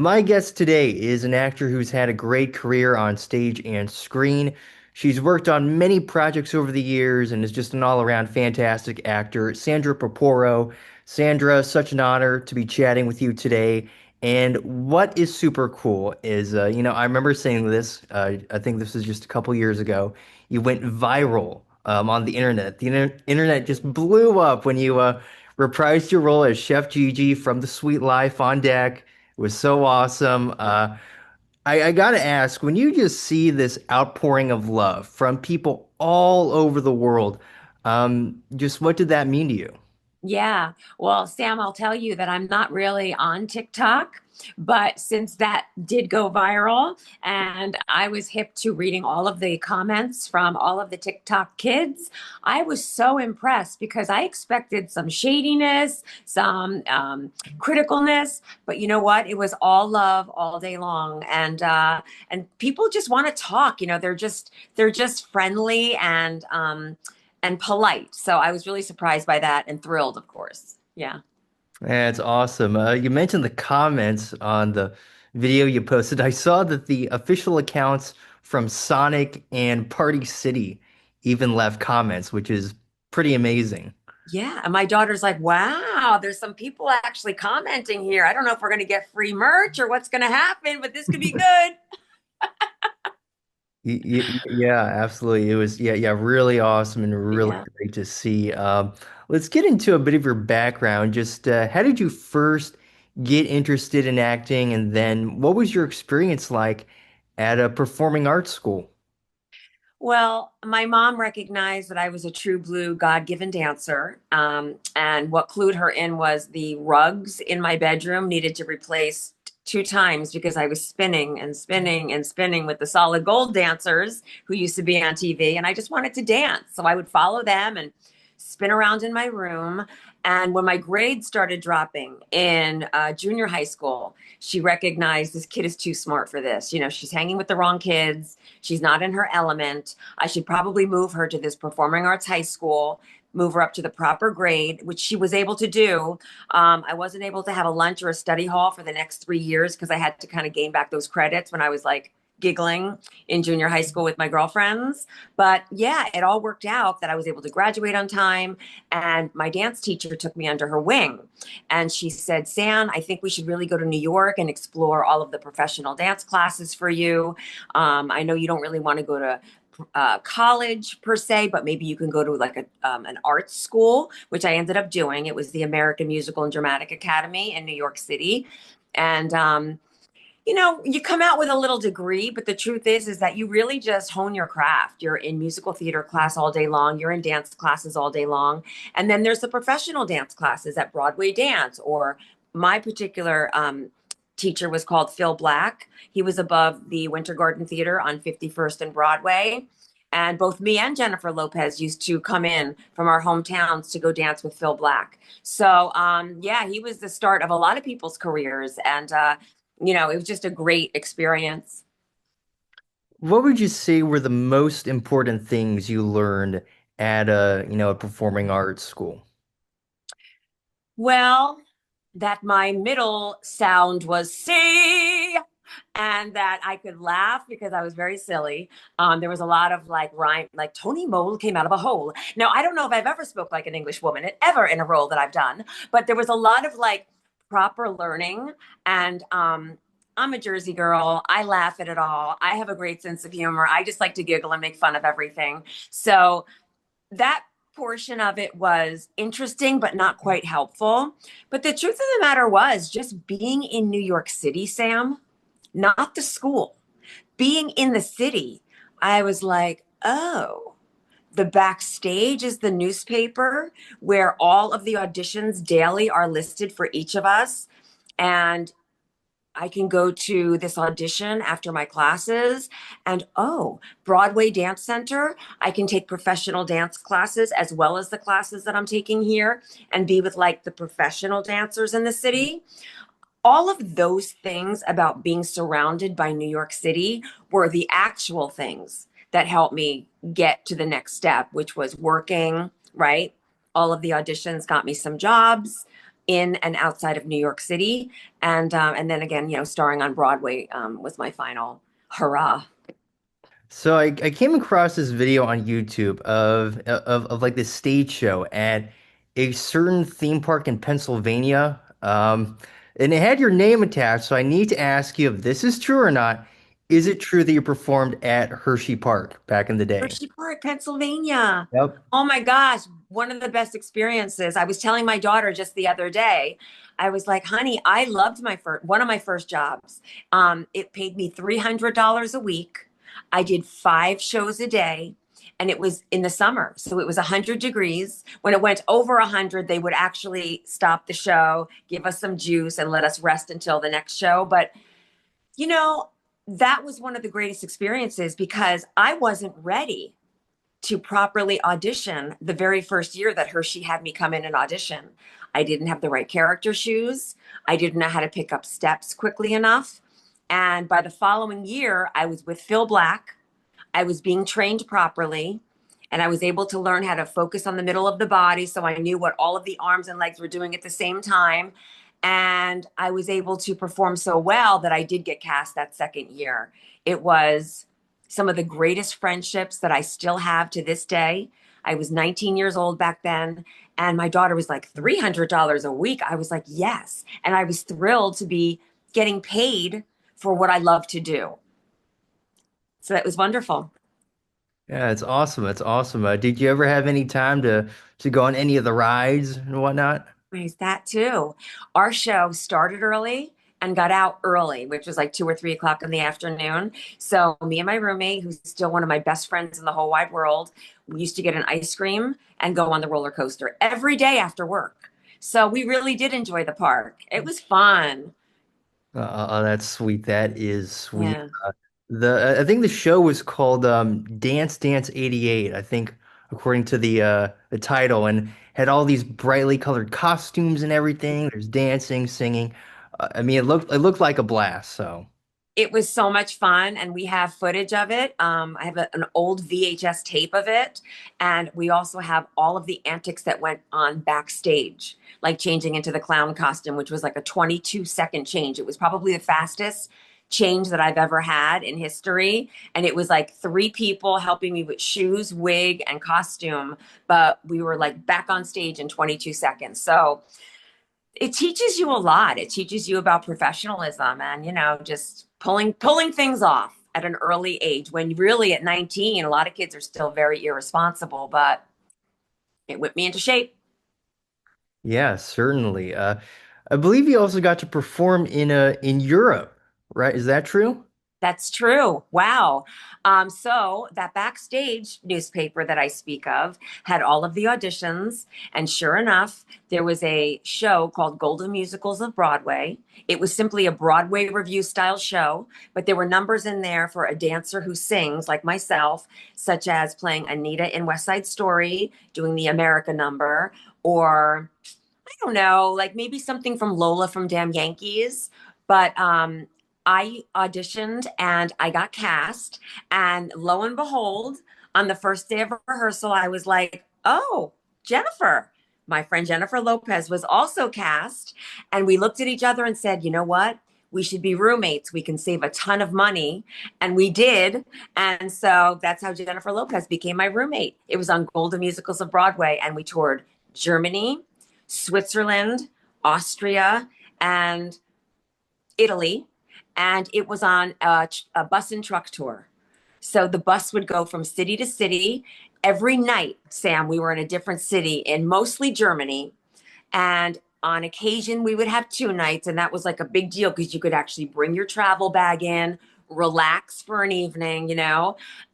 My guest today is an actor who's had a great career on stage and screen. She's worked on many projects over the years and is just an all-around fantastic actor, Sandra Purpuro. Sandra, such an honor to be chatting with you today. And what is super cool is, I remember saying this, I think this was just a couple years ago. You went viral on the internet. The internet just blew up when you reprised your role as Chef Gigi from The Sweet Life on Deck. It was so awesome. I gotta ask, when you just see this outpouring of love from people all over the world, just what did that mean to you? Yeah. Well, Sam, I'll tell you that I'm not really on TikTok, but since that did go viral and I was hip to reading all of the comments from all of the TikTok kids, I was so impressed because I expected some shadiness, some criticalness, but you know what? It was all love all day long, and people just want to talk. They're just friendly and polite. So I was really surprised by that and thrilled, of course. Yeah. That's awesome. You mentioned the comments on the video you posted. I saw that the official accounts from Sonic and Party City even left comments, which is pretty amazing. Yeah. And my daughter's like, wow, there's some people actually commenting here. I don't know if we're going to get free merch or what's going to happen, but this could be good. Yeah, absolutely. It was yeah, really awesome and really Yeah. great to see. Let's get into a bit of your background. Just how did you first get interested in acting, and then what was your experience like at a performing arts school? Well, my mom recognized that I was a true blue God-given dancer. And what clued her in was the rugs in my bedroom needed to replace two times because I was spinning and spinning and spinning with the solid gold dancers who used to be on TV. And I just wanted to dance. So I would follow them and spin around in my room. And when my grades started dropping in junior high school, she recognized this kid is too smart for this. She's hanging with the wrong kids. She's not in her element. I should probably move her to this performing arts high school, move her up to the proper grade, which she was able to do. I wasn't able to have a lunch or a study hall for the next 3 years because I had to kind of gain back those credits when I was like giggling in junior high school with my girlfriends. But yeah, it all worked out that I was able to graduate on time. And my dance teacher took me under her wing. And she said, San, I think we should really go to New York and explore all of the professional dance classes for you. I know you don't really want to go to college per se, but maybe you can go to like an art school, which I ended up doing. It was the American Musical and Dramatic Academy in New York City. And you come out with a little degree, but the truth is that you really just hone your craft. You're in musical theater class all day long. You're in dance classes all day long. And then there's the professional dance classes at Broadway Dance, or my particular teacher was called Phil Black. He was above the Winter Garden Theater on 51st and Broadway. And both me and Jennifer Lopez used to come in from our hometowns to go dance with Phil Black. So, yeah, he was the start of a lot of people's careers. And it was just a great experience. What would you say were the most important things you learned at a performing arts school? Well, that my middle sound was C and that I could laugh because I was very silly. There was a lot of like rhyme, like Tony Mole came out of a hole. Now, I don't know if I've ever spoke like an English woman ever in a role that I've done, but there was a lot of like proper learning. And I'm a Jersey girl. I laugh at it all. I have a great sense of humor. I just like to giggle and make fun of everything. So that portion of it was interesting, but not quite helpful. But the truth of the matter was just being in New York City, Sam, not the school, being in the city, I was like, oh, the backstage is the newspaper where all of the auditions daily are listed for each of us. And I can go to this audition after my classes and oh, Broadway Dance Center, I can take professional dance classes as well as the classes that I'm taking here and be with like the professional dancers in the city. All of those things about being surrounded by New York City were the actual things that helped me get to the next step, which was working, right? All of the auditions got me some jobs. in and outside of New York City, and then again, starring on Broadway was my final hurrah. So I came across this video on YouTube of like this stage show at a certain theme park in Pennsylvania. And it had your name attached, so I need to ask you if this is true or not. Is it true that you performed at Hershey Park back in the day? Hershey Park, Pennsylvania. Yep. Oh my gosh, one of the best experiences. I was telling my daughter just the other day, I was like, honey, I loved my first one of my first jobs. It paid me $300 a week. I did 5 shows a day. And it was in the summer. So it was 100 degrees. When it went over 100, they would actually stop the show, give us some juice, and let us rest until the next show. But you know, that was one of the greatest experiences because I wasn't ready to properly audition the very first year that Hershey had me come in and audition. I didn't have the right character shoes. I didn't know how to pick up steps quickly enough. And by the following year, I was with Phil Black. I was being trained properly. And I was able to learn how to focus on the middle of the body. So I knew what all of the arms and legs were doing at the same time. And I was able to perform so well that I did get cast that second year. It was some of the greatest friendships that I still have to this day. I was 19 years old back then, and my daughter was like $300 a week. I was like, yes. And I was thrilled to be getting paid for what I love to do. So that was wonderful. Yeah, it's awesome. It's awesome. Did you ever have any time to go on any of the rides and whatnot? There's that too. Our show started early and got out early, which was like 2 or 3 o'clock in the afternoon. So me and my roommate, who's still one of my best friends in the whole wide world, we used to get an ice cream and go on the roller coaster every day after work. So we really did enjoy the park. It was fun. Oh, that's sweet. That is sweet. Yeah. I think the show was called Dance Dance 88, I think, according to the title, and had all these brightly colored costumes and everything. There's dancing, singing. I mean, it looked like a blast. So It was so much fun, and we have footage of it. I have an old VHS tape of it, and we also have all of the antics that went on backstage, like changing into the clown costume, which was like a 22-second change. It was probably the fastest change that I've ever had in history, and it was like 3 people helping me with shoes, wig, and costume, but we were like back on stage in 22 seconds. So it teaches you a lot. It teaches you about professionalism and, just pulling things off at an early age when really at 19, a lot of kids are still very irresponsible, but it whipped me into shape. yeah, certainly. I believe you also got to perform in Europe, right? Is that true? That's true. Wow. So that backstage newspaper that I speak of had all of the auditions. And sure enough, there was a show called Golden Musicals of Broadway. It was simply a Broadway review style show, but there were numbers in there for a dancer who sings, like myself, such as playing Anita in West Side Story, doing the America number, or I don't know, like maybe something from Lola from Damn Yankees. But I auditioned and I got cast. And lo and behold, on the first day of rehearsal, I was like, oh, Jennifer. My friend Jennifer Lopez was also cast. And we looked at each other and said, you know what? We should be roommates. We can save a ton of money. And we did. And so that's how Jennifer Lopez became my roommate. It was on Golden Musicals of Broadway. And we toured Germany, Switzerland, Austria, and Italy, and it was on a bus and truck tour. So the bus would go from city to city every night. Sam, we were in a different city in mostly Germany, and on occasion we would have 2 nights, and that was like a big deal because you could actually bring your travel bag in, relax for an evening.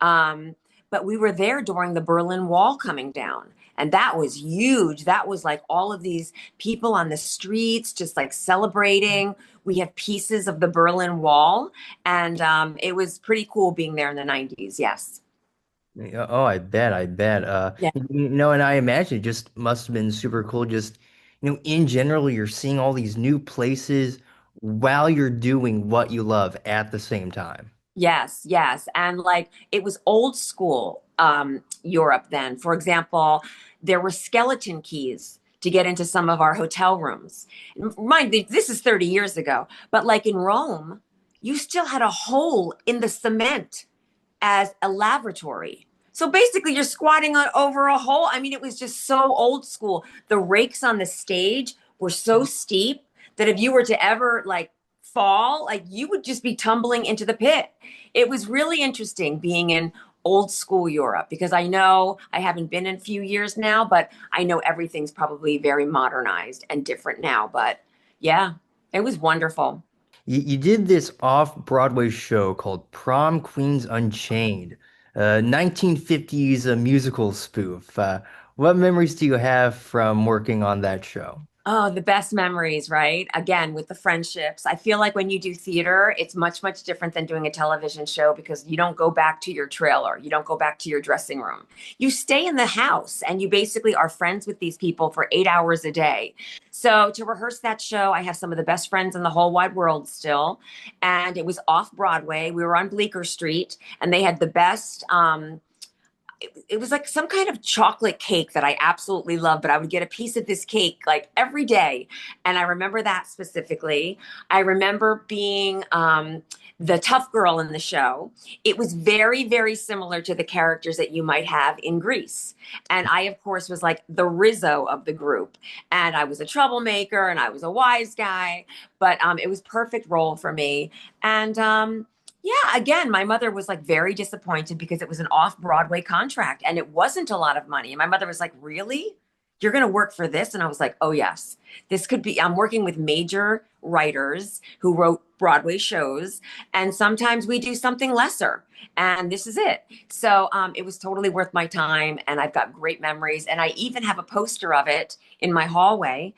But we were there during the Berlin Wall coming down. And that was huge. That was like all of these people on the streets just like celebrating. We have pieces of the Berlin Wall, and it was pretty cool being there in the 90s. Yes. Yeah, oh, I bet, I bet. Yeah. And I imagine it just must have been super cool. Just, in general, you're seeing all these new places while you're doing what you love at the same time. Yes, yes. And like it was old school Europe then. For example, there were skeleton keys to get into some of our hotel rooms. Mind you, this is 30 years ago, but like in Rome, you still had a hole in the cement as a lavatory. So basically, you're squatting over a hole. I mean, it was just so old school. The rakes on the stage were so steep that if you were to ever like fall, like you would just be tumbling into the pit. It was really interesting being in old school Europe because I know I haven't been in a few years now, but I know everything's probably very modernized and different now. But yeah, it was wonderful. You did this off-Broadway show called Prom Queens Unchained, 1950s musical spoof. What memories do you have from working on that show? Oh, the best memories, right? Again, with the friendships. I feel like when you do theater, it's much, much different than doing a television show because you don't go back to your trailer. You don't go back to your dressing room. You stay in the house and you basically are friends with these people for 8 hours a day. So to rehearse that show, I have some of the best friends in the whole wide world still. And it was off Broadway. We were on Bleecker Street and they had the best, it was like some kind of chocolate cake that I absolutely love, but I would get a piece of this cake like every day. And I remember that specifically. I remember being the tough girl in the show. It was very, very similar to the characters that you might have in Greece. And I, of course, was like the Rizzo of the group. And I was a troublemaker and I was a wise guy, but it was perfect role for me. And yeah, again, my mother was like very disappointed because it was an off-Broadway contract and it wasn't a lot of money. And my mother was like, "Really? You're going to work for this?" And I was like, "Oh, yes. This could be." I'm working with major writers who wrote Broadway shows, and sometimes we do something lesser. And this is it. So it was totally worth my time. And I've got great memories. And I even have a poster of it in my hallway.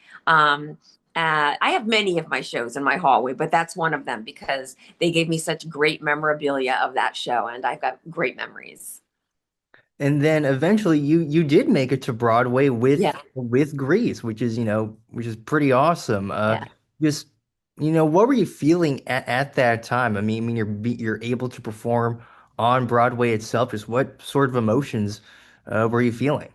I have many of my shows in my hallway, but that's one of them because they gave me such great memorabilia of that show, and I've got great memories. And then eventually you did make it to Broadway Yeah, with Grease, which is, which is pretty awesome. yeah. Just, what were you feeling at that time? I mean, you're able to perform on Broadway itself. Just what sort of emotions were you feeling?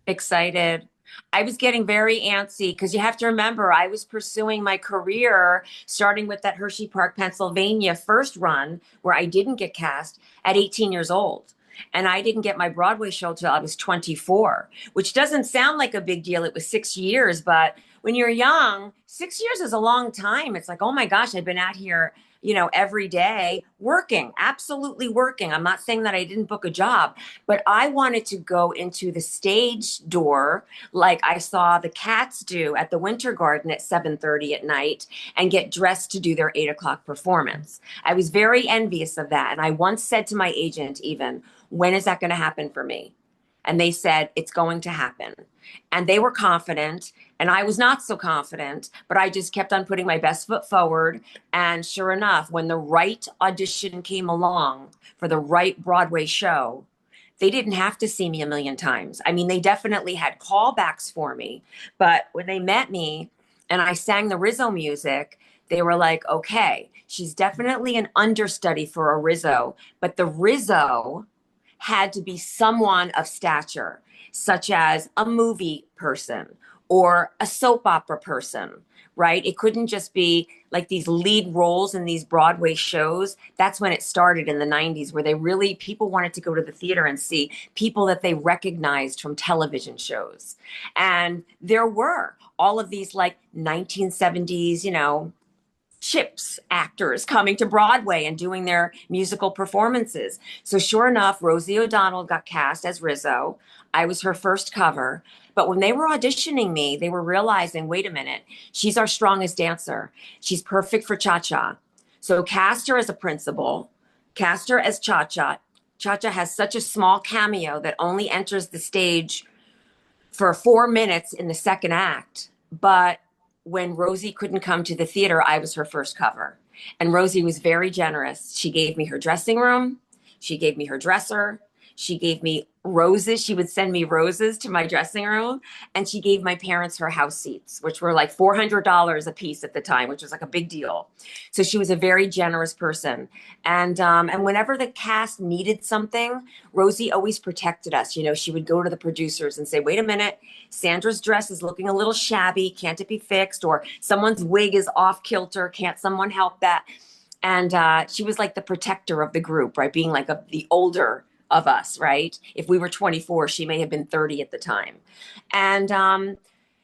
Excited. I was getting very antsy because you have to remember I was pursuing my career starting with that Hershey Park, Pennsylvania first run where I didn't get cast at 18 years old. And I didn't get my Broadway show till I was 24, which doesn't sound like a big deal. It was 6 years, but when you're young, 6 years is a long time. It's like, oh my gosh, I've been out here, every day working, absolutely working. I'm not saying that I didn't book a job, but I wanted to go into the stage door like I saw the cats do at the Winter Garden at 7:30 at night and get dressed to do their 8 o'clock performance. I was very envious of that. And I once said to my agent, even, when is that going to happen for me? And they said, it's going to happen. And they were confident, and I was not so confident, but I just kept on putting my best foot forward. And sure enough, when the right audition came along for the right Broadway show, they didn't have to see me a million times. I mean, they definitely had callbacks for me, but when they met me and I sang the Rizzo music, they were like, okay, she's definitely an understudy for a Rizzo, but the Rizzo had to be someone of stature, such as a movie person or a soap opera person, right? It couldn't just be like these lead roles in these Broadway shows. That's when it started in the 90s, where people wanted to go to the theater and see people that they recognized from television shows. And there were all of these like 1970s, chips actors coming to Broadway and doing their musical performances. So sure enough, Rosie O'Donnell got cast as Rizzo. I was her first cover. But when they were auditioning me, they were realizing, wait a minute, she's our strongest dancer. She's perfect for cha-cha. So cast her as a principal, cast her as cha-cha. Cha-cha has such a small cameo that only enters the stage for 4 minutes in the second act. But when Rosie couldn't come to the theater, I was her first cover. And Rosie was very generous. She gave me her dressing room. She gave me her dresser. She gave me roses. She would send me roses to my dressing room, and she gave my parents her house seats, which were like $400 a piece at the time, which was like a big deal. So she was a very generous person. And whenever the cast needed something, Rosie always protected us. You know, she would go to the producers and say, "Wait a minute, Sandra's dress is looking a little shabby. Can't it be fixed?" Or someone's wig is off kilter. Can't someone help that? And she was like the protector of the group, right? Being like the older of us, right? If we were 24, she may have been 30 at the time. And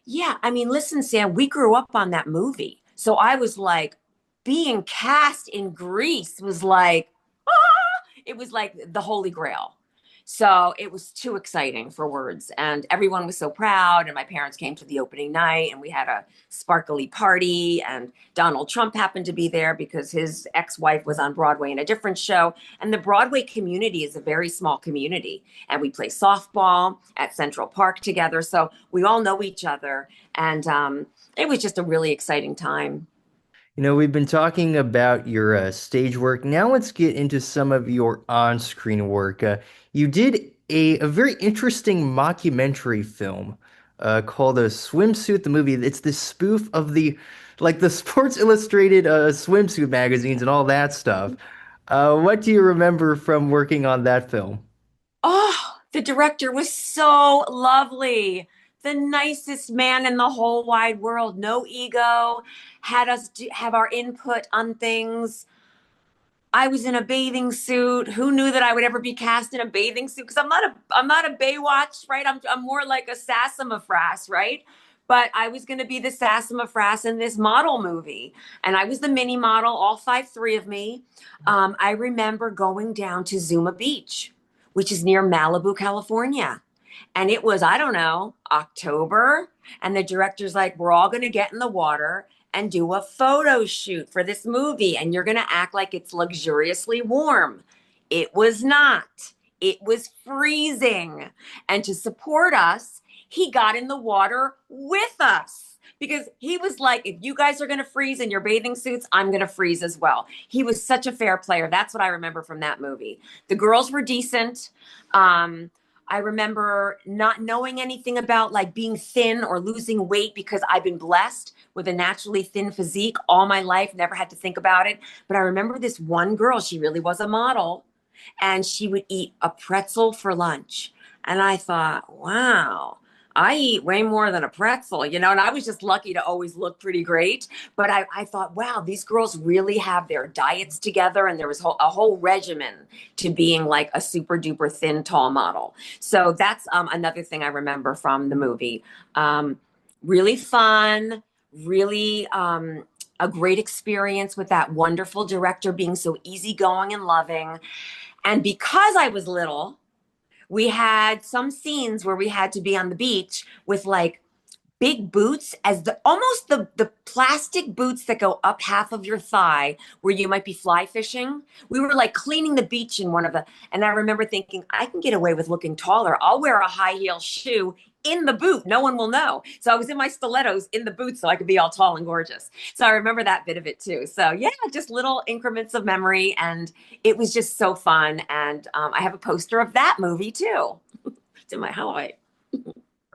yeah, I mean, listen, Sam, we grew up on that movie. So I was like, being cast in Greece was like, it was like the Holy Grail. So it was too exciting for words. And everyone was so proud. And my parents came to the opening night and we had a sparkly party. And Donald Trump happened to be there because his ex wife was on Broadway in a different show. And the Broadway community is a very small community. And we play softball at Central Park together. So we all know each other. And it was just a really exciting time. You know, we've been talking about your stage work. Now let's get into some of your on-screen work. You did a very interesting mockumentary film called a Swimsuit, the movie. It's this spoof of the Sports Illustrated swimsuit magazines and all that stuff. What do you remember from working on that film? Oh, the director was so lovely. The nicest man in the whole wide world. No ego, had us have our input on things. I was in a bathing suit. Who knew that I would ever be cast in a bathing suit? Because I'm not a Baywatch, right? I'm more like a Sassafras, right? But I was going to be the Sassafras in this model movie, and I was the mini model, all 5'3" of me. I remember going down to Zuma Beach, which is near Malibu, California, and it was, I don't know, October, and the director's like, "We're all going to get in the water and do a photo shoot for this movie, and you're going to act like it's luxuriously warm." It was not. It was freezing. And to support us, he got in the water with us because he was like, if you guys are going to freeze in your bathing suits, I'm going to freeze as well. He was such a fair player. That's what I remember from that movie. The girls were decent. Um, I remember not knowing anything about like being thin or losing weight because I've been blessed with a naturally thin physique all my life, never had to think about it. But I remember this one girl, she really was a model, and she would eat a pretzel for lunch. And I thought, wow, I eat way more than a pretzel, you know, and I was just lucky to always look pretty great. But I thought, wow, these girls really have their diets together. And there was a whole regimen to being like a super duper thin, tall model. So that's another thing I remember from the movie. Really fun, really a great experience with that wonderful director being so easygoing and loving. And because I was little, we had some scenes where we had to be on the beach with like big boots as the almost the plastic boots that go up half of your thigh where you might be fly fishing. We were like cleaning the beach in one of the, and I remember thinking, I can get away with looking taller. I'll wear a high heel shoe in the boot. No one will know. So I was in my stilettos in the boot so I could be all tall and gorgeous. So I remember that bit of it too. So yeah, just little increments of memory. And it was just so fun. And I have a poster of that movie too. It's in my highlight.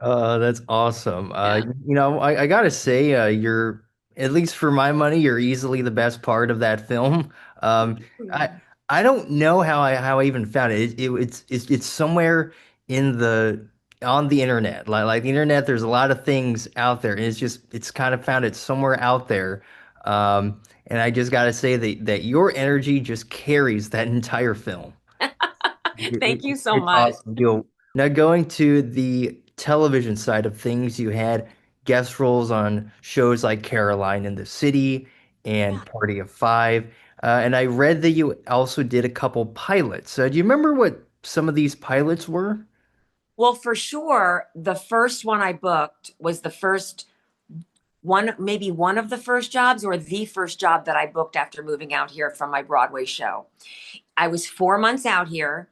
That's awesome. Yeah. I gotta say, you're at least for my money, you're easily the best part of that film. Um, I I don't know how I even found it. It's somewhere in the on the internet. Like the internet, there's a lot of things out there, and it's kind of found it somewhere out there. And I just gotta say that your energy just carries that entire film. Thank you so It's much. awesome. Now going to the television side of things, you had guest roles on shows like Caroline in the City and Party of Five. And I read that you also did a couple pilots. Do you remember what some of these pilots were? Well, for sure, the first one I booked was the first one, maybe one of the first jobs or the first job that I booked after moving out here from my Broadway show. I was 4 months out here,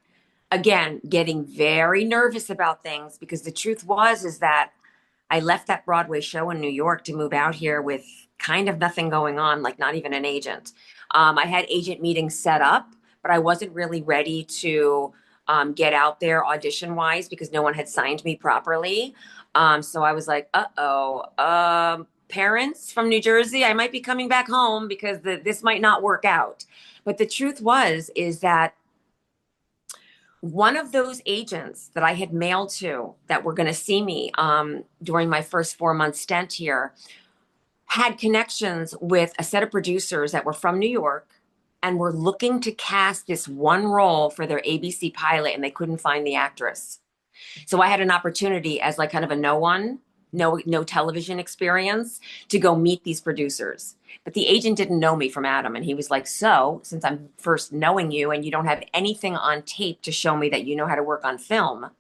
again, getting very nervous about things because the truth was is that I left that Broadway show in New York to move out here with kind of nothing going on, like not even an agent. I had agent meetings set up, but I wasn't really ready to. get out there audition wise because no one had signed me properly. So I was like, uh-oh, parents from New Jersey, I might be coming back home because this might not work out. But the truth is that one of those agents that I had mailed to that were going to see me during my first 4 month stint here had connections with a set of producers that were from New York and were looking to cast this one role for their ABC pilot, and they couldn't find the actress. So I had an opportunity as like kind of a no one, no television experience to go meet these producers. But the agent didn't know me from Adam. And he was like, so since I'm first knowing you and you don't have anything on tape to show me that you know how to work on film,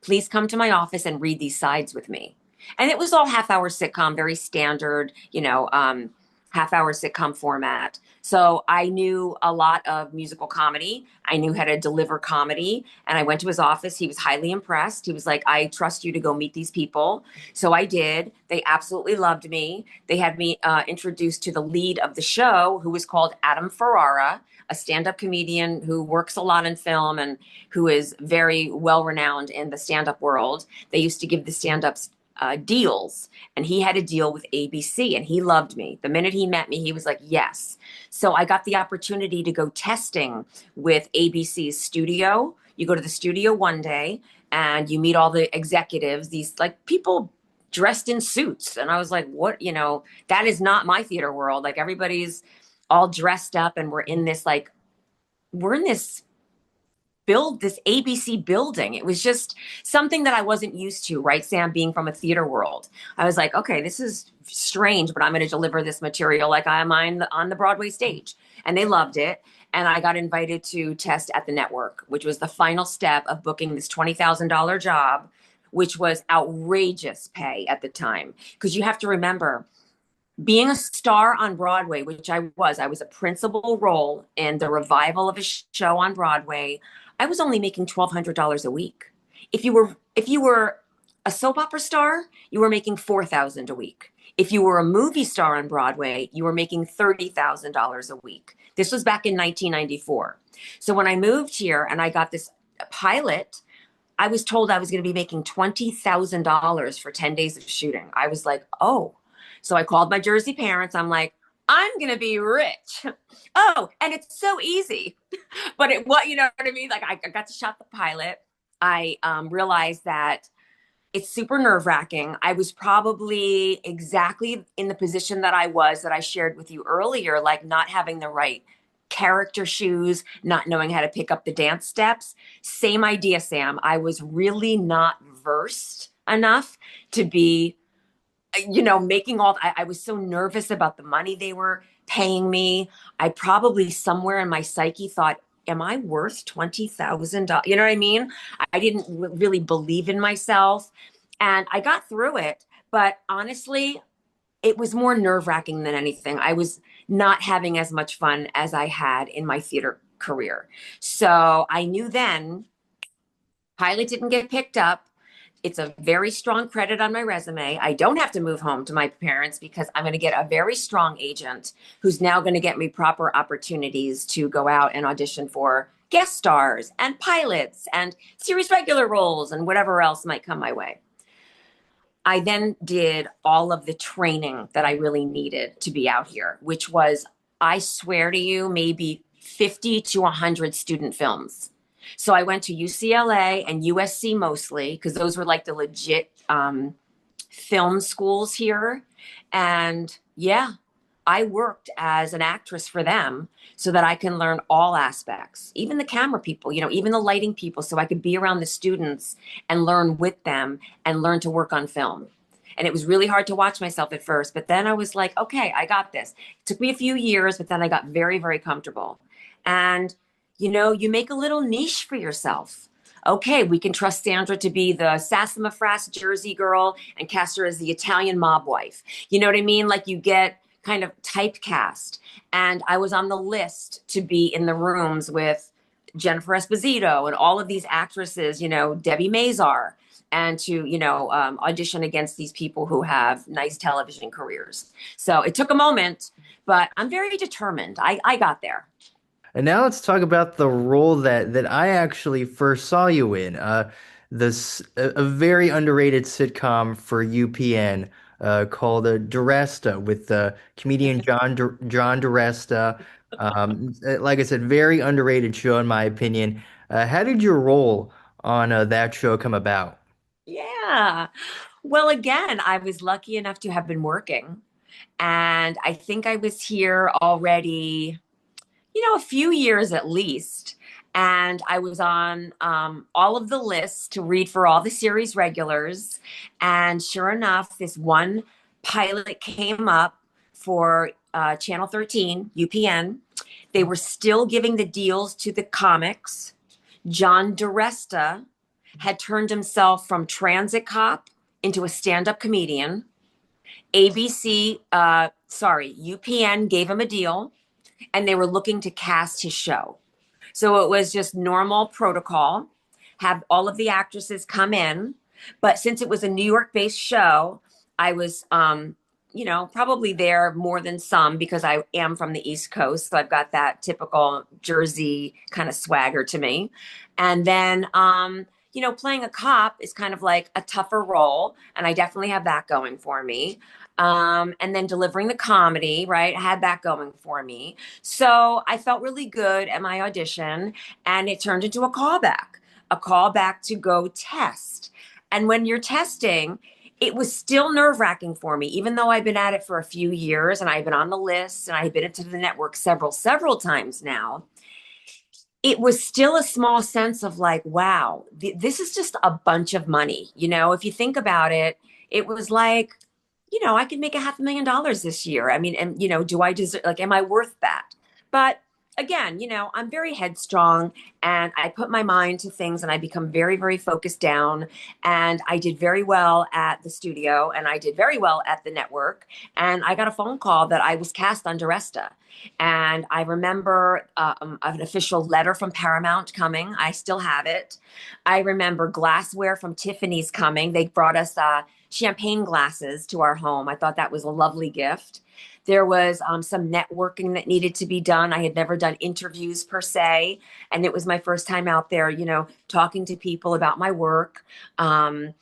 please come to my office and read these sides with me. And it was all half hour sitcom, very standard, half hour sitcom format. So I knew a lot of musical comedy. I knew how to deliver comedy. And I went to his office. He was highly impressed. He was like, I trust you to go meet these people. So I did. They absolutely loved me. They had me introduced to the lead of the show, who was called Adam Ferrara, a stand-up comedian who works a lot in film and who is very well renowned in the stand-up world. They used to give the stand-ups deals, and he had a deal with ABC, and he loved me. The minute he met me, he was like, yes. So I got the opportunity to go testing with ABC's studio. You go to the studio one day and you meet all the executives, these like people dressed in suits. And I was like, what, that is not my theater world. Like everybody's all dressed up and we're in this ABC building. It was just something that I wasn't used to, right, Sam, being from a theater world. I was like, okay, this is strange, but I'm going to deliver this material like I'm on the Broadway stage. And they loved it. And I got invited to test at the network, which was the final step of booking this $20,000 job, which was outrageous pay at the time. Because you have to remember, being a star on Broadway, which I was a principal role in the revival of a show on Broadway. I was only making $1,200 a week. If you were a soap opera star, you were making $4,000 a week. If you were a movie star on Broadway, you were making $30,000 a week. This was back in 1994. So when I moved here and I got this pilot, I was told I was going to be making $20,000 for 10 days of shooting. I was like, oh. So I called my Jersey parents. I'm like, I'm going to be rich. Oh, and it's so easy. But you know what I mean? Like I got to shot the pilot. I realized that it's super nerve wracking. I was probably exactly in the position that I shared with you earlier, like not having the right character shoes, not knowing how to pick up the dance steps. Same idea, Sam. I was really not versed enough to be making I was so nervous about the money they were paying me. I probably somewhere in my psyche thought, am I worth $20,000? You know what I mean? I didn't really believe in myself, and I got through it. But honestly, it was more nerve wracking than anything. I was not having as much fun as I had in my theater career. So I knew then pilot didn't get picked up. It's a very strong credit on my resume. I don't have to move home to my parents because I'm going to get a very strong agent who's now going to get me proper opportunities to go out and audition for guest stars and pilots and series regular roles and whatever else might come my way. I then did all of the training that I really needed to be out here, which was, I swear to you, maybe 50 to 100 student films. So I went to UCLA and USC mostly because those were like the legit film schools here. And yeah, I worked as an actress for them so that I can learn all aspects, even the camera people, even the lighting people, so I could be around the students and learn with them and learn to work on film. And it was really hard to watch myself at first, but then I was like, okay, I got this. It took me a few years, but then I got very, very comfortable. And you make a little niche for yourself. Okay, we can trust Sandra to be the sassafras Jersey girl and cast her as the Italian mob wife. You know what I mean? Like you get kind of typecast. And I was on the list to be in the rooms with Jennifer Esposito and all of these actresses, Debbie Mazar, and to, audition against these people who have nice television careers. So it took a moment, but I'm very determined. I got there. And now let's talk about the role that I actually first saw you in. This a very underrated sitcom for UPN called Duresta with comedian John Duresta. Like I said, very underrated show in my opinion. How did your role on that show come about? Yeah. Well, again, I was lucky enough to have been working. And I think I was here already, a few years at least. And I was on all of the lists to read for all the series regulars. And sure enough, this one pilot came up for Channel 13, UPN. They were still giving the deals to the comics. John DiResta had turned himself from transit cop into a stand-up comedian. UPN gave him a deal and they were looking to cast his show. So it was just normal protocol, have all of the actresses come in. But since it was a New York based show, I was, probably there more than some because I am from the East Coast. So I've got that typical Jersey kind of swagger to me. And then, playing a cop is kind of like a tougher role. And I definitely have that going for me. And then delivering the comedy, right? I had that going for me. So I felt really good at my audition, and it turned into a callback to go test. And when you're testing, it was still nerve wracking for me, even though I've been at it for a few years and I've been on the list and I've been into the network several times now. It was still a small sense of like, wow, this is just a bunch of money. If you think about it, it was like, I could make $500,000 this year. I mean, and do I deserve, like, am I worth that? But again, I'm very headstrong and I put my mind to things and I become very, very focused down. And I did very well at the studio and I did very well at the network. And I got a phone call that I was cast on Duresta. And I remember an official letter from Paramount coming. I still have it. I remember glassware from Tiffany's coming. They brought us champagne glasses to our home. I thought that was a lovely gift. There was some networking that needed to be done. I had never done interviews per se, and it was my first time out there, talking to people about my work. And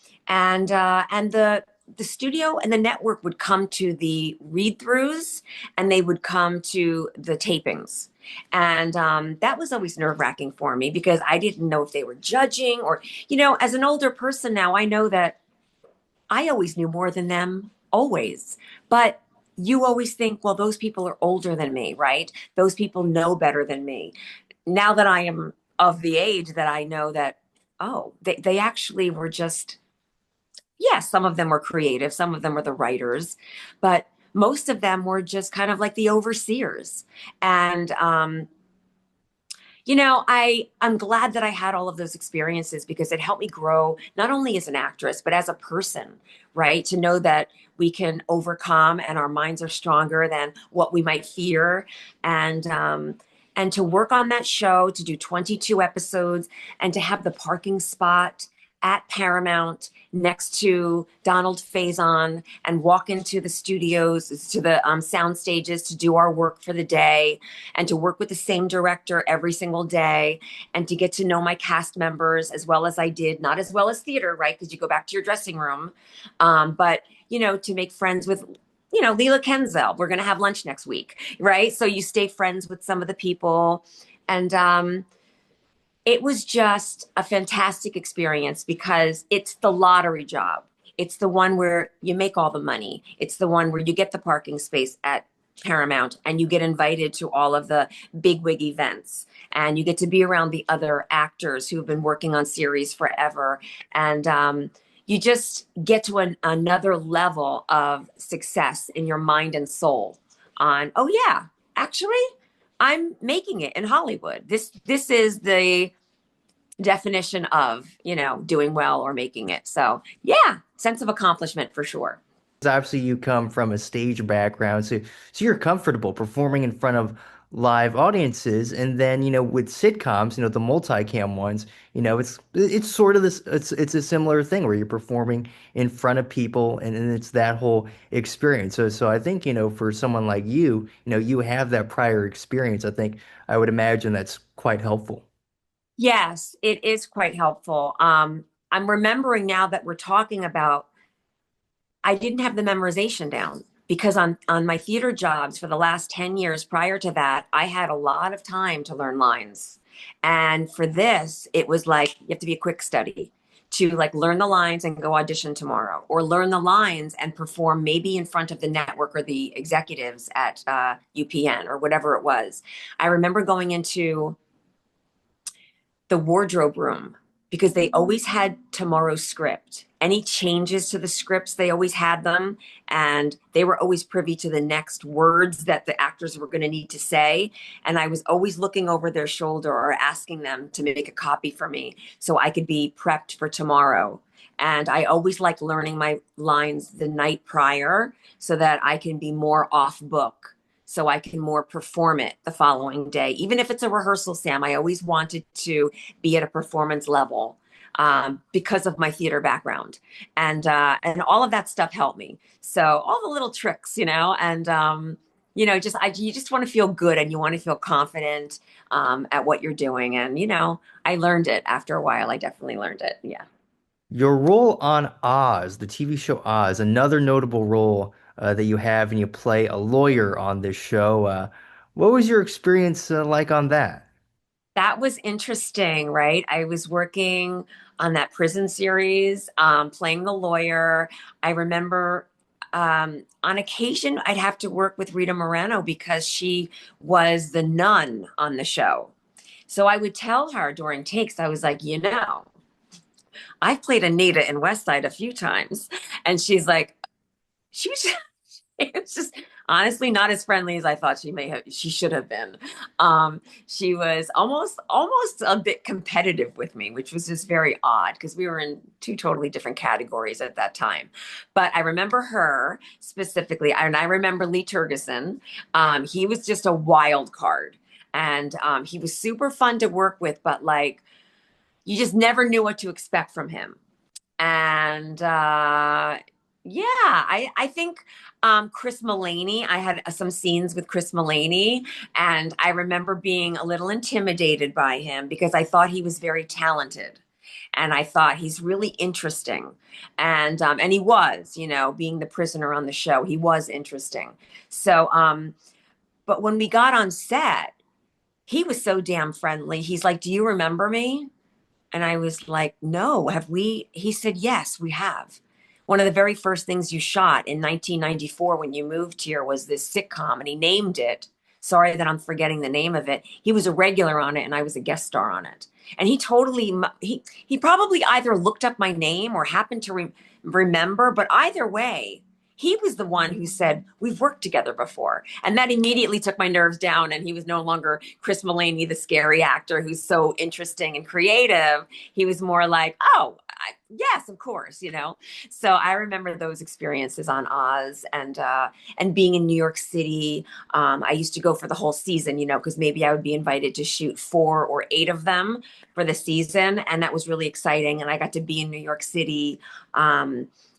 the studio and the network would come to the read-throughs, and they would come to the tapings. And that was always nerve-wracking for me because I didn't know if they were judging or, as an older person now, I know that I always knew more than them, always. But you always think, well, those people are older than me, right? Those people know better than me. Now that I am of the age that I know that, oh, they actually were just, yes, some of them were creative, some of them were the writers, but most of them were just kind of like the overseers. And I'm glad that I had all of those experiences because it helped me grow not only as an actress, but as a person, right? To know that we can overcome and our minds are stronger than what we might fear. And to work on that show, to do 22 episodes and to have the parking spot at Paramount next to Donald Faison and walk into the studios, to the sound stages to do our work for the day and to work with the same director every single day and to get to know my cast members as well as I did, not as well as theater, right? Because you go back to your dressing room. But, to make friends with Leela Kenzel. We're going to have lunch next week, right? So you stay friends with some of the people. And it was just a fantastic experience because it's the lottery job. It's the one where you make all the money. It's the one where you get the parking space at Paramount and you get invited to all of the bigwig events and you get to be around the other actors who have been working on series forever. And you just get to another level of success in your mind and soul on, oh yeah, actually, I'm making it in Hollywood. This is the definition of, doing well or making it. So yeah, sense of accomplishment for sure. Obviously, you come from a stage background, so you're comfortable performing in front of live audiences. And then, with sitcoms, the multicam ones, it's sort of this, it's a similar thing where you're performing in front of people and it's that whole experience. So I think, for someone like you have that prior experience. I would imagine that's quite helpful. Yes, it is quite helpful. I'm remembering now that we're talking about, I didn't have the memorization down because on my theater jobs for the last 10 years prior to that, I had a lot of time to learn lines. And for this, it was like you have to be a quick study to like learn the lines and go audition tomorrow, or learn the lines and perform maybe in front of the network or the executives at UPN or whatever it was. I remember going into the wardrobe room because they always had tomorrow's script. Any changes to the scripts, they always had them. And they were always privy to the next words that the actors were going to need to say. And I was always looking over their shoulder or asking them to make a copy for me so I could be prepped for tomorrow. And I always like learning my lines the night prior so that I can be more off book, so I can more perform it the following day. Even if it's a rehearsal, Sam, I always wanted to be at a performance level because of my theater background, and all of that stuff helped me. So all the little tricks, and you just want to feel good and you want to feel confident at what you're doing, and I learned it after a while. I definitely learned it. Yeah. Your role on Oz, the TV show Oz, another notable role that you have, and you play a lawyer on this show. What was your experience like on that? That was interesting, right? I was working on that prison series, playing the lawyer. I remember on occasion I'd have to work with Rita Moreno because she was the nun on the show. So I would tell her during takes, I was like, I've played Anita in West Side a few times. And she's like, she was it's just honestly not as friendly as I thought she should have been. She was almost a bit competitive with me, which was just very odd because we were in two totally different categories at that time. But I remember her specifically, and I remember Lee Turgeson. He was just a wild card. And he was super fun to work with, but like you just never knew what to expect from him. And yeah, I think Chris Mullaney, I had some scenes with Chris Mullaney, and I remember being a little intimidated by him because I thought he was very talented. And I thought he's really interesting. And he was, being the prisoner on the show, he was interesting. So but when we got on set, he was so damn friendly. He's like, "Do you remember me?" And I was like, "No, have we?" He said, "Yes, we have. One of the very first things you shot in 1994 when you moved here was this sitcom," and he named it. Sorry that I'm forgetting the name of it. He was a regular on it and I was a guest star on it. And he probably either looked up my name or happened to remember, but either way, he was the one who said, "We've worked together before." And that immediately took my nerves down. And he was no longer Chris Mullaney, the scary actor who's so interesting and creative. He was more like, "Oh, yes, of course." So I remember those experiences on Oz, and being in New York City. I used to go for the whole season, because maybe I would be invited to shoot 4 or 8 of them for the season. And that was really exciting. And I got to be in New York City.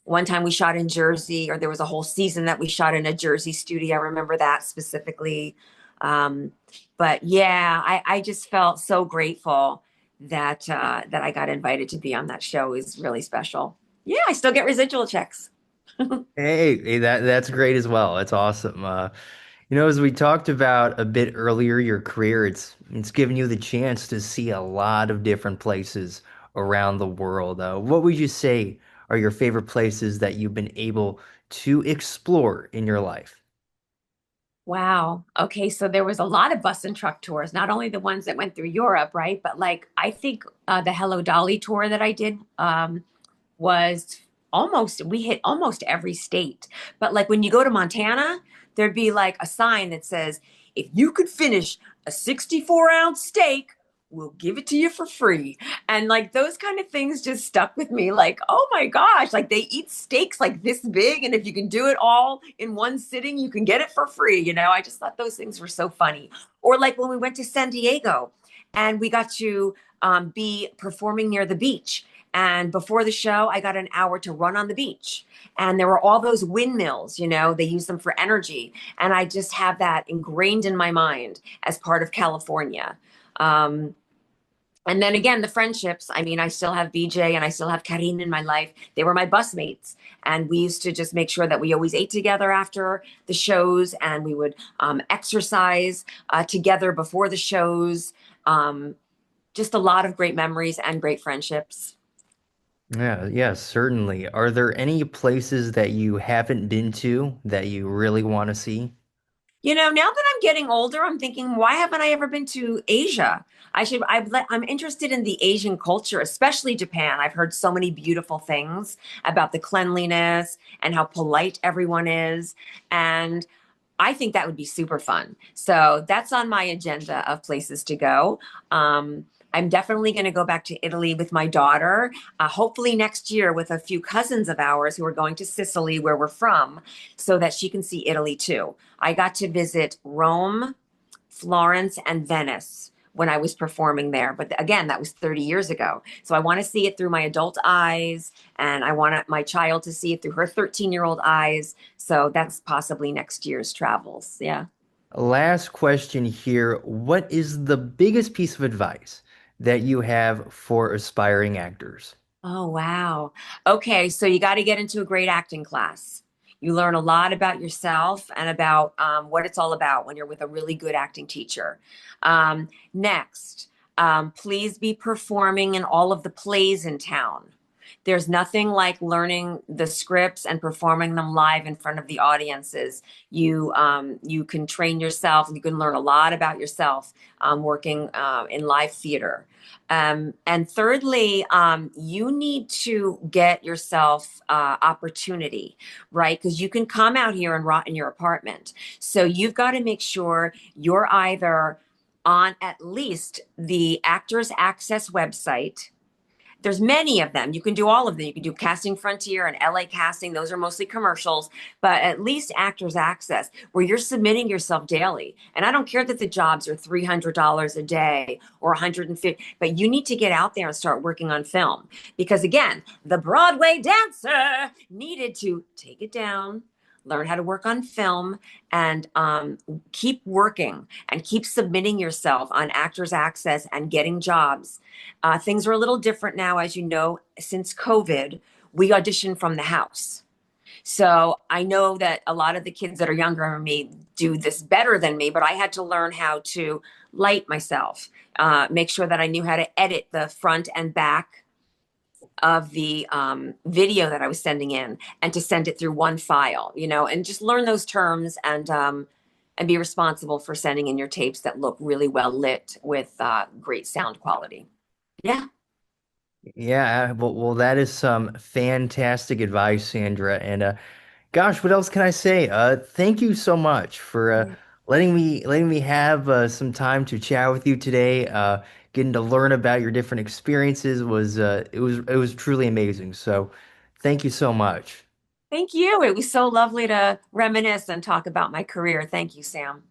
One time we shot in Jersey, or there was a whole season that we shot in a Jersey studio. I remember that specifically. Um, but yeah, I just felt so grateful that I got invited to be on that show. Is really special. Yeah, I still get residual checks. Hey, that's great as well. That's awesome. As we talked about a bit earlier, your career, it's given you the chance to see a lot of different places around the world. What would you say are your favorite places that you've been able to explore in your life? Wow. Okay, so there was a lot of bus and truck tours, not only the ones that went through Europe, right? But like I think the Hello Dolly tour that I did was we hit almost every state. But like when you go to Montana, there'd be like a sign that says, "If you could finish a 64-ounce steak, we'll give it to you for free. And like those kind of things just stuck with me. Like, oh my gosh, like they eat steaks like this big. And if you can do it all in one sitting, you can get it for free. I just thought those things were so funny. Or like when we went to San Diego and we got to be performing near the beach. And before the show, I got an hour to run on the beach. And there were all those windmills, they use them for energy. And I just have that ingrained in my mind as part of California. Um, and then again, the friendships. I mean, I still have BJ and I still have Karin in my life. They were my bus mates. And we used to just make sure that we always ate together after the shows and we would exercise together before the shows. Um, just a lot of great memories and great friendships. Yeah, yeah, certainly. Are there any places that you haven't been to that you really want to see? Now that I'm getting older, I'm thinking, why haven't I ever been to Asia? I'm interested in the Asian culture, especially Japan. I've heard so many beautiful things about the cleanliness and how polite everyone is. And I think that would be super fun. So that's on my agenda of places to go. I'm definitely going to go back to Italy with my daughter, hopefully next year with a few cousins of ours who are going to Sicily, where we're from, so that she can see Italy too. I got to visit Rome, Florence, and Venice when I was performing there. But again, that was 30 years ago. So I want to see it through my adult eyes, and I want my child to see it through her 13-year-old eyes. So that's possibly next year's travels. Yeah. Last question here. What is the biggest piece of advice that you have for aspiring actors? Oh, wow. Okay, so you got to get into a great acting class. You learn a lot about yourself and about what it's all about when you're with a really good acting teacher. Next, please be performing in all of the plays in town. There's nothing like learning the scripts and performing them live in front of the audiences. You can train yourself. You can learn a lot about yourself working in live theater. And thirdly, you need to get yourself opportunity, right? Because you can come out here and rot in your apartment. So you've got to make sure you're either on at least the Actors Access website. There's many of them. You can do all of them. You can do Casting Frontier and LA Casting. Those are mostly commercials, but at least Actors Access, where you're submitting yourself daily. And I don't care that the jobs are $300 a day or 150, but you need to get out there and start working on film. Because again, the Broadway dancer needed to take it down, learn how to work on film, and keep working and keep submitting yourself on Actors Access and getting jobs. Things are a little different now, as you know, since COVID. We audition from the house. So I know that a lot of the kids that are younger than me do this better than me, but I had to learn how to light myself, make sure that I knew how to edit the front and back of the video that I was sending in and to send it through one file, and just learn those terms and be responsible for sending in your tapes that look really well lit with great sound quality. Yeah. Yeah, well, that is some fantastic advice, Sandra. And gosh, what else can I say? Thank you so much for letting me have some time to chat with you today. Getting to learn about your different experiences was it was truly amazing. So, thank you so much. Thank you. It was so lovely to reminisce and talk about my career. Thank you, Sam.